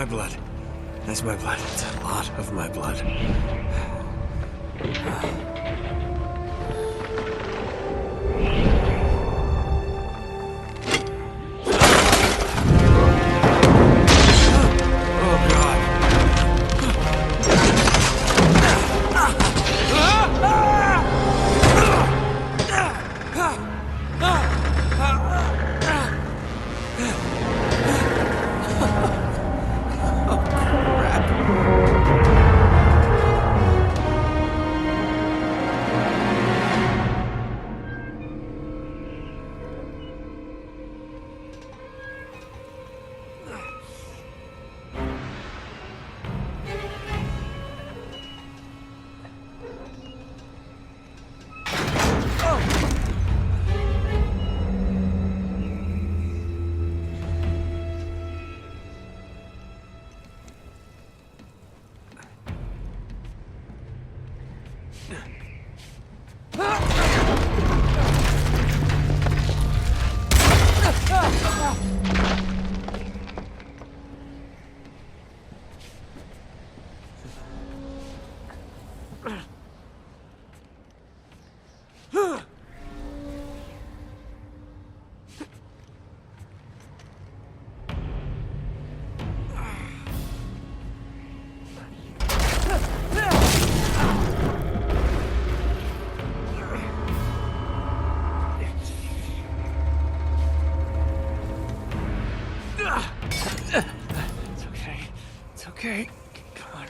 my blood. That's my blood. It's a lot of my blood. Okay, come on.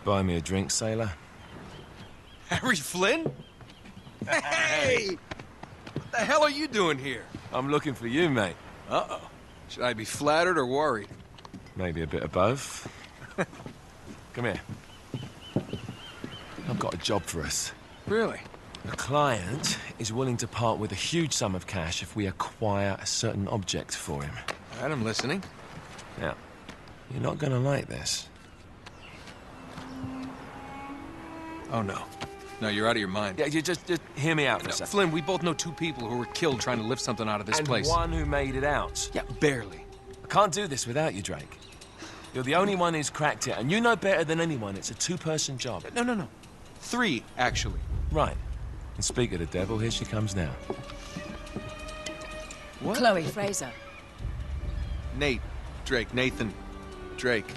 Buy me a drink, sailor? Harry Flynn? Hey! What the hell are you doing here? I'm looking for you, mate. Uh-oh. Should I be flattered or worried? Maybe a bit of both. Come here. I've got a job for us. Really? The client is willing to part with a huge sum of cash if we acquire a certain object for him. All right, I'm listening. Now, you're not gonna like this. Oh, no. No, you're out of your mind. Yeah, you just hear me out for a No, second. Flynn, we both know two people who were killed trying to lift something out of this And place. one who made it out. Yeah, barely. I can't do this without you, Drake. You're the only one who's cracked it, and you know better than anyone it's a two-person job. No. 3, actually. Right. And speak of the devil, here she comes now. What? Chloe Fraser. Nate. Drake. Nathan. Drake.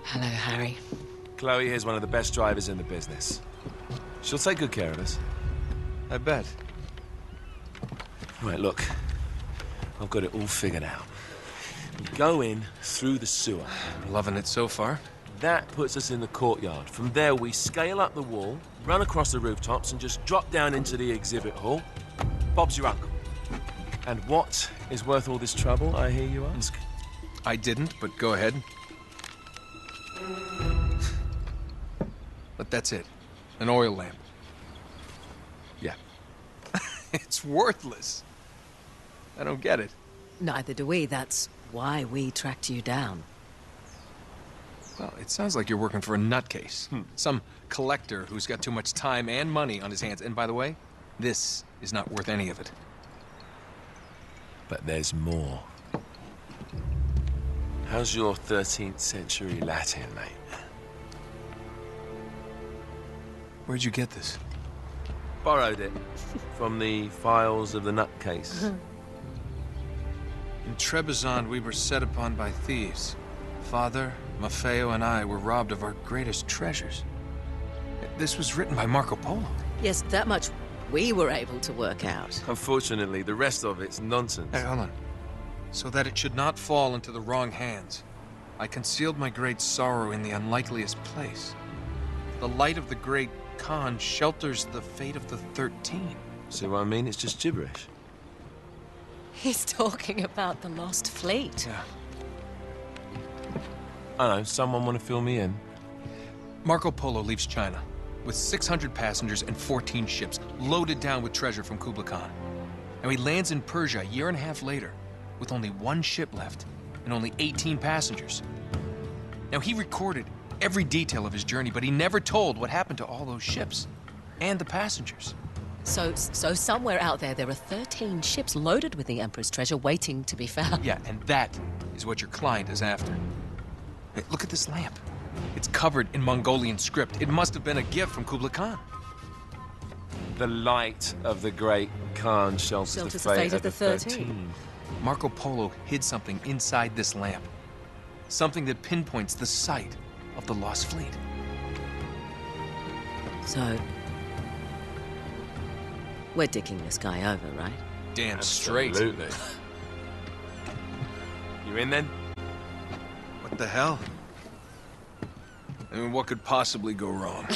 Hello, Harry. Chloe here's one of the best drivers in the business. She'll take good care of us. I bet. Right, look. I've got it all figured out. We go in through the sewer. I'm loving it so far. That puts us in the courtyard. From there, we scale up the wall, run across the rooftops, and just drop down into the exhibit hall. Bob's your uncle. And what is worth all this trouble, I hear you ask? I didn't, but go ahead. But that's it. An oil lamp. Yeah. It's worthless. I don't get it. Neither do we. That's why we tracked you down. Well, it sounds like you're working for a nutcase. Some collector who's got too much time and money on his hands. And by the way, this is not worth any of it. But there's more. How's your 13th century Latin, mate? Where'd you get this? Borrowed it from the files of the nutcase. In Trebizond, we were set upon by thieves. Father, Maffeo, and I were robbed of our greatest treasures. This was written by Marco Polo. Yes, that much we were able to work out. Unfortunately, the rest of it's nonsense. Hey, hold on. So that it should not fall into the wrong hands, I concealed my great sorrow in the unlikeliest place. The light of the great Khan shelters the fate of the 13. See what I mean? It's just gibberish. He's talking about the lost fleet. Yeah. I know, someone want to fill me in? Marco Polo leaves China with 600 passengers and 14 ships loaded down with treasure from Kublai Khan. And he lands in Persia a year and a half later with only 1 ship left and only 18 passengers. Now, he recorded every detail of his journey, but he never told what happened to all those ships and the passengers. So somewhere out there are 13 ships loaded with the Emperor's treasure waiting to be found. Yeah, and that is what your client is after. Hey, look at this lamp. It's covered in Mongolian script. It must have been a gift from Kublai Khan. The light of the great Khan shelters the fate of the 13. Marco Polo hid something inside this lamp. Something that pinpoints the site of the lost fleet. So, we're dicking this guy over, right? Damn straight. Absolutely. You in then? What the hell? I mean, what could possibly go wrong?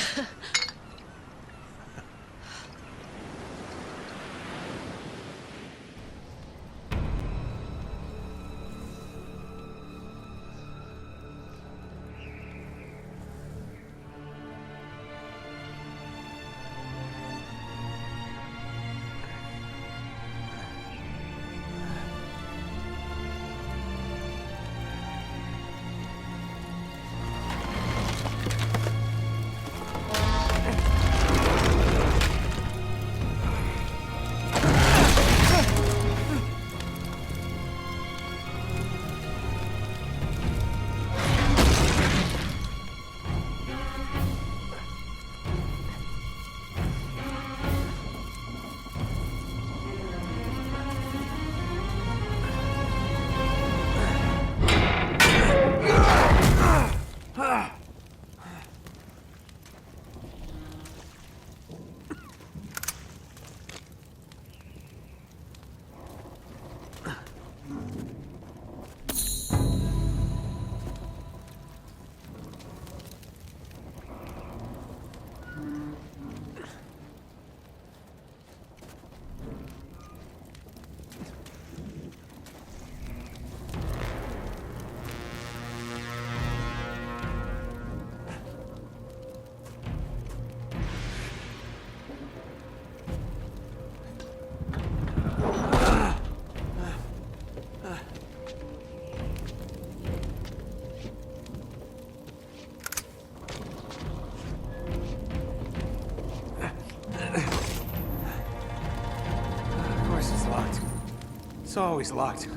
It's always locked.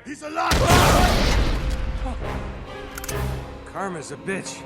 He's alive! Karma's a bitch.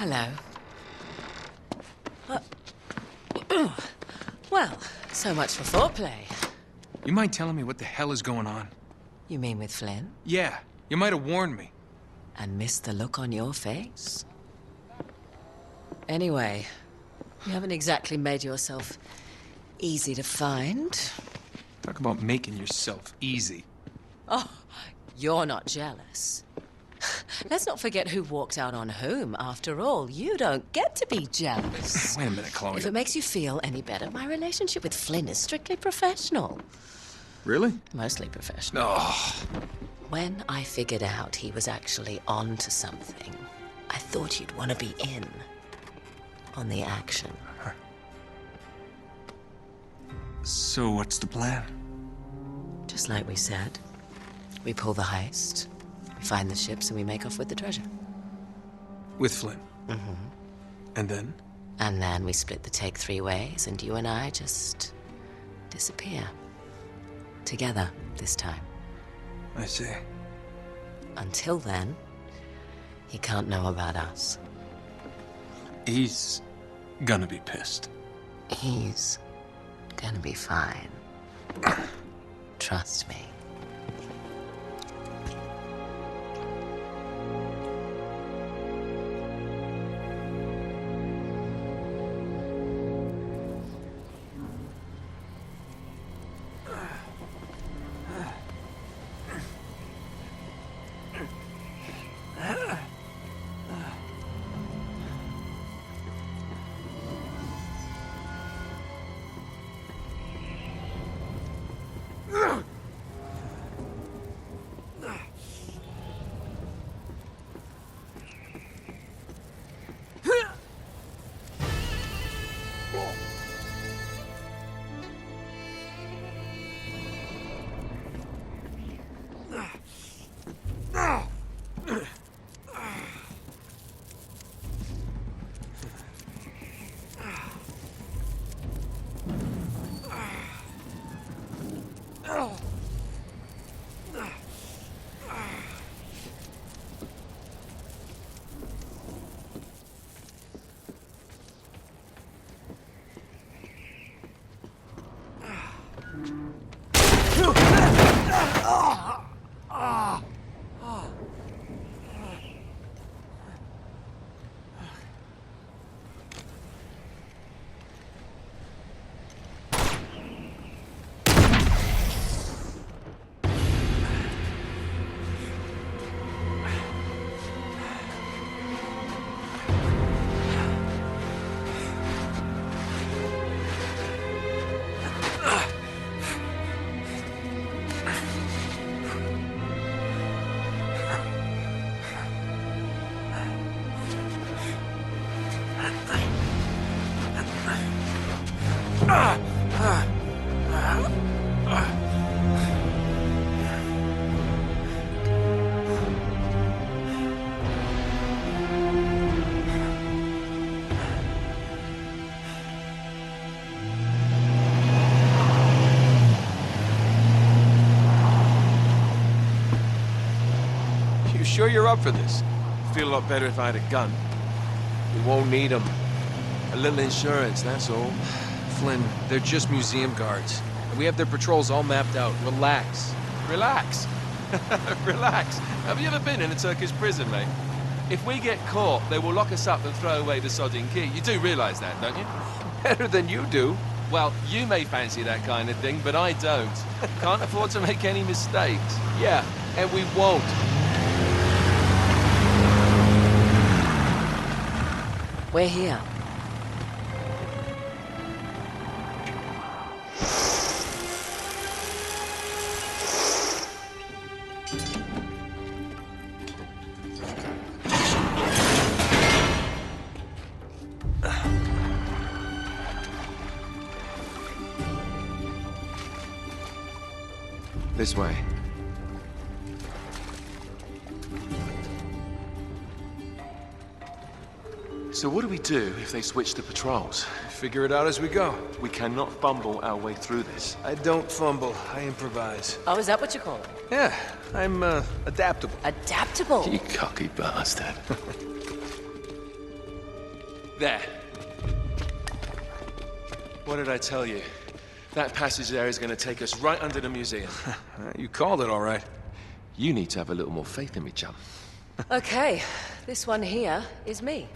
Hello. Well, so much for foreplay. You mind telling me what the hell is going on? You mean with Flynn? Yeah, you might have warned me. And missed the look on your face? Anyway, you haven't exactly made yourself easy to find. Talk about making yourself easy. Oh, you're not jealous. Let's not forget who walked out on whom. After all, you don't get to be jealous. Wait a minute, Chloe. If it makes you feel any better, my relationship with Flynn is strictly professional. Really? Mostly professional. Oh. When I figured out he was actually on to something, I thought you'd want to be in on the action. So what's the plan? Just like we said, we pull the heist, we find the ships, and we make off with the treasure. With Flynn? Mm-hmm. And then? And then we split the take 3 ways, and you and I just disappear. Together, this time. I see. Until then, he can't know about us. He's gonna be pissed. He's gonna be fine. Trust me. You sure you're up for this? Feel a lot better if I had a gun. We won't need them. A little insurance, that's all. Flynn, they're just museum guards. And we have their patrols all mapped out. Relax. Relax. Relax. Have you ever been in a Turkish prison, mate? If we get caught, they will lock us up and throw away the sodding key. You do realize that, don't you? Better than you do. Well, you may fancy that kind of thing, but I don't. Can't afford to make any mistakes. Yeah, and we won't. We're here. This way. So what do we do if they switch to patrols? Figure it out as we go. We cannot fumble our way through this. I don't fumble, I improvise. Oh, is that what you call it? Yeah, I'm, adaptable. Adaptable. You cocky bastard. There. What did I tell you? That passage there is going to take us right under the museum. You called it all right. You need to have a little more faith in me, chum. Okay, this one here is me.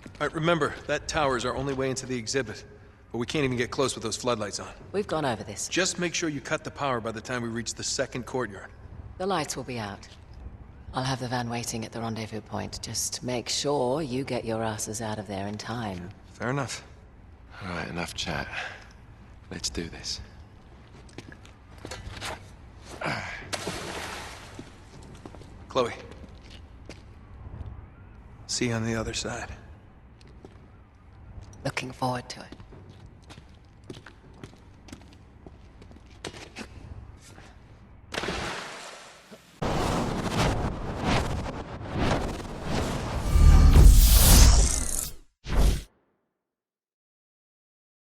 All right, remember, that tower is our only way into the exhibit. But we can't even get close with those floodlights on. We've gone over this. Just make sure you cut the power by the time we reach the second courtyard. The lights will be out. I'll have the van waiting at the rendezvous point. Just make sure you get your asses out of there in time. Fair enough. All right, enough chat. Let's do this. Chloe. See you on the other side. Looking forward to it.